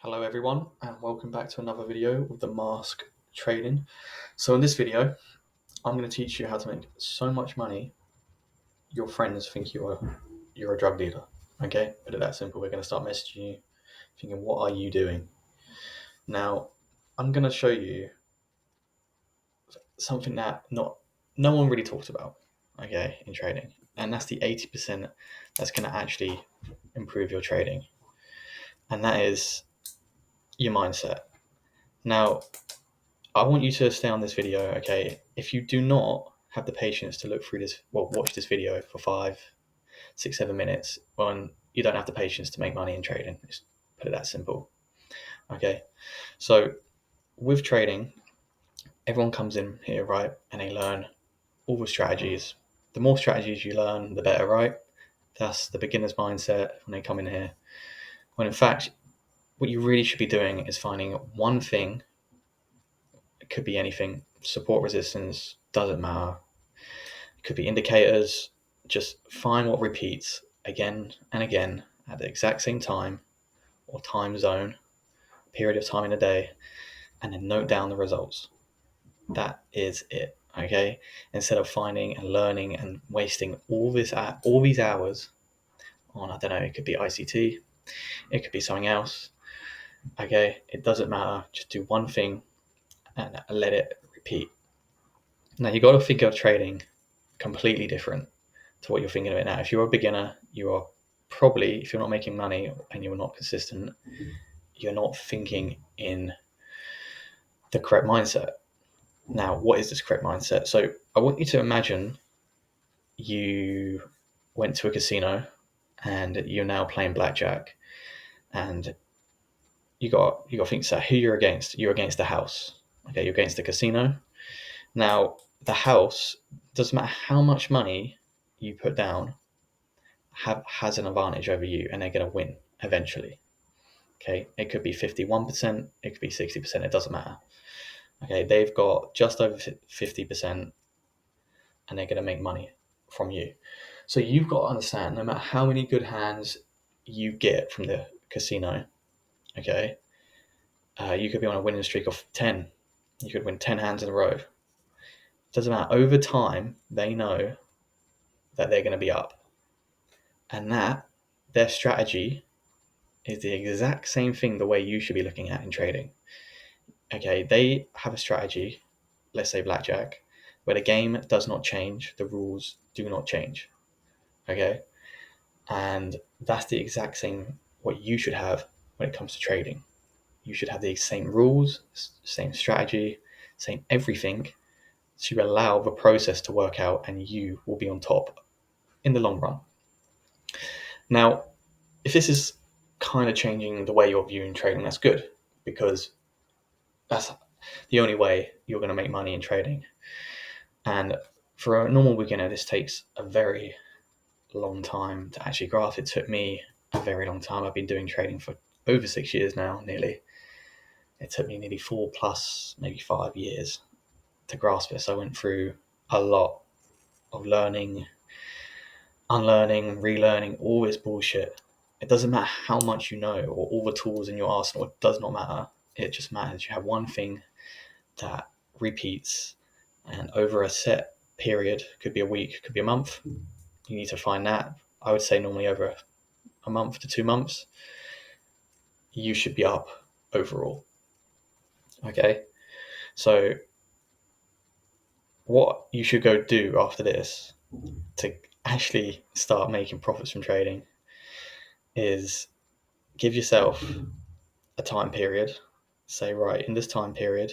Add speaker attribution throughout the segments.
Speaker 1: Hello everyone and welcome back to another video of the Mask Trading. So in this video, I'm going to teach you how to make so much money your friends think you're a drug dealer. Okay, put it that simple. We're going to start messaging you thinking, what are you doing? Now, I'm going to show you something that no one really talks about, okay, in trading. And that's the 80% that's going to actually improve your trading. And that is your mindset. Now, I want you to stay on this video, okay? If you do not have the patience to watch this video for 5, 6, 7 minutes, when you don't have the patience to make money in trading. Just put it that simple, okay? So with trading, everyone comes in here, right? And they learn all the strategies. The more strategies you learn, the better, right? That's the beginner's mindset when they come in here. When in fact, what you really should be doing is finding one thing. It could be anything. Support, resistance, doesn't matter. It could be indicators. Just find what repeats again and again at the exact same time or time zone, period of time in a day, and then note down the results. That is it. Okay. Instead of finding and learning and wasting all these hours on, I don't know, it could be ICT, it could be something else. Okay. It doesn't matter. Just do one thing and let it repeat. Now you got to think of trading completely different to what you're thinking of it now. If you're a beginner, you are probably, if you're not making money and you're not consistent, you're not thinking in the correct mindset. Now, what is this correct mindset? So I want you to imagine you went to a casino and you're now playing blackjack, and you got to think, so who you're against. You're against the house. Okay, you're against the casino. Now the house, doesn't matter how much money you put down, has an advantage over you, and they're going to win eventually. Okay, it could be 51%, it could be 60%, it doesn't matter. Okay, they've got just over 50%, and they're going to make money from you. So you've got to understand, no matter how many good hands you get from the casino, okay, you could be on a winning streak of 10. You could win 10 hands in a row. It doesn't matter. Over time, they know that they're going to be up. And that, their strategy is the exact same thing the way you should be looking at in trading. Okay, they have a strategy, let's say blackjack, where the game does not change, the rules do not change. Okay, and that's the exact same what you should have when it comes to trading. You should have the same rules, same strategy, same everything to allow the process to work out, and you will be on top in the long run. Now, if this is kind of changing the way you're viewing trading, that's good, because that's the only way you're going to make money in trading. And for a normal beginner, this takes a very long time to actually grasp. It took me a very long time. I've been doing trading for over 6 years now, nearly. It took me nearly 4+, maybe 5 years to grasp this. I went through a lot of learning, unlearning, relearning, all this bullshit. It doesn't matter how much you know or all the tools in your arsenal. It does not matter. It just matters you have one thing that repeats, and over a set period, could be a week, could be a month, you need to find that. I would say normally over a month to 2 months, you should be up overall. Okay, so what you should go do after this to actually start making profits from trading is give yourself a time period. Say, right, in this time period,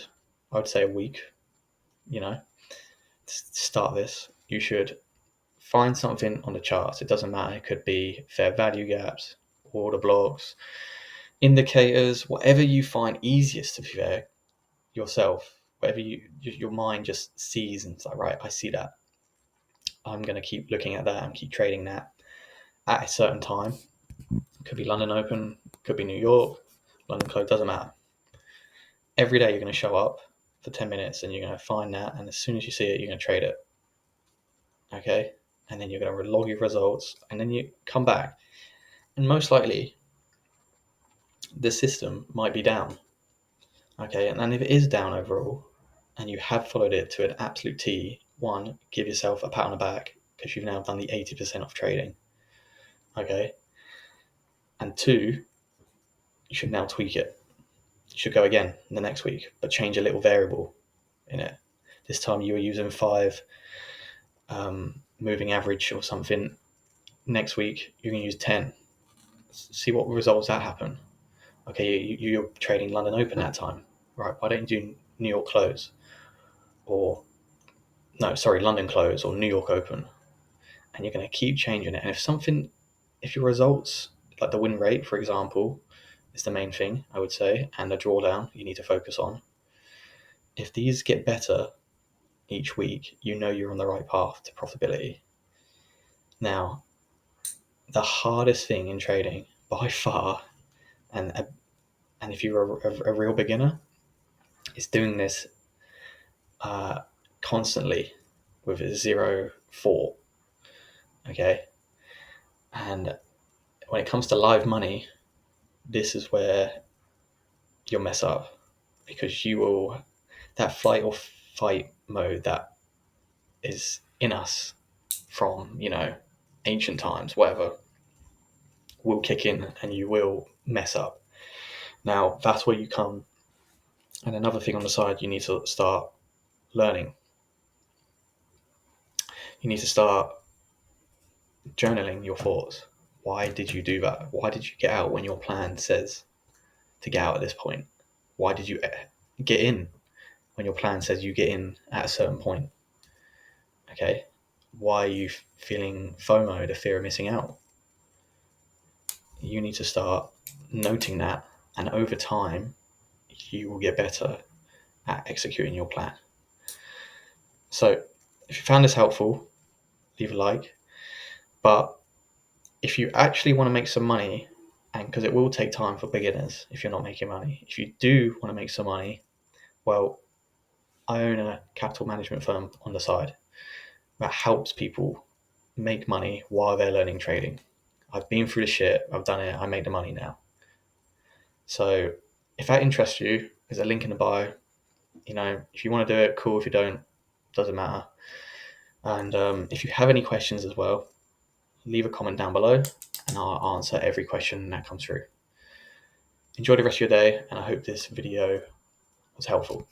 Speaker 1: I would say a week, to start this, you should find something on the charts. It doesn't matter. It could be fair value gaps, order blocks, indicators, whatever you find easiest, to be fair, yourself, whatever your mind just sees and it's like, right, I see that. I'm going to keep looking at that and keep trading that at a certain time. It could be London Open, could be New York, London Close, doesn't matter. Every day you're going to show up for 10 minutes and you're going to find that, and as soon as you see it, you're going to trade it. Okay? And then you're going to log your results, and then you come back. And most likely, the system might be down. Okay, and if it is down overall, and you have followed it to an absolute T, one, give yourself a pat on the back because you've now done the 80% of trading. Okay, and two, you should now tweak it. You should go again the next week, but change a little variable in it. This time you were using 5 moving average or something. Next week you're going to use 10. See what results that happen. Okay, you're trading London Open that time, right? Why don't you do New York close, or no, sorry, London close or New York Open, and you're going to keep changing it. And if your results, like the win rate, for example, is the main thing I would say, and the drawdown you need to focus on. If these get better each week, you know you're on the right path to profitability. Now, the hardest thing in trading by far, and if you're a real beginner, is doing this constantly with a 0-4. Okay, and when it comes to live money, this is where you'll mess up, because you will, that flight or fight mode that is in us from ancient times, whatever, will kick in and you will mess up. Now that's where you come. And another thing on the side, you need to start learning. You need to start journaling your thoughts. Why did you do that? Why did you get out when your plan says to get out at this point? Why did you get in when your plan says you get in at a certain point? Okay, why are you feeling FOMO, the fear of missing out? You need to start noting that, and over time you will get better at executing your plan. So if you found this helpful, leave a like. But if you actually want to make some money, and because it will take time for beginners if you're not making money, if you do want to make some money, well, I own a capital management firm on the side that helps people make money while they're learning trading. I've been through the shit, I've done it, I make the money now. So if that interests you, there's a link in the bio. If you want to do it, cool. If you don't, doesn't matter. And if you have any questions as well, leave a comment down below and I'll answer every question that comes through. Enjoy the rest of your day, and I hope this video was helpful.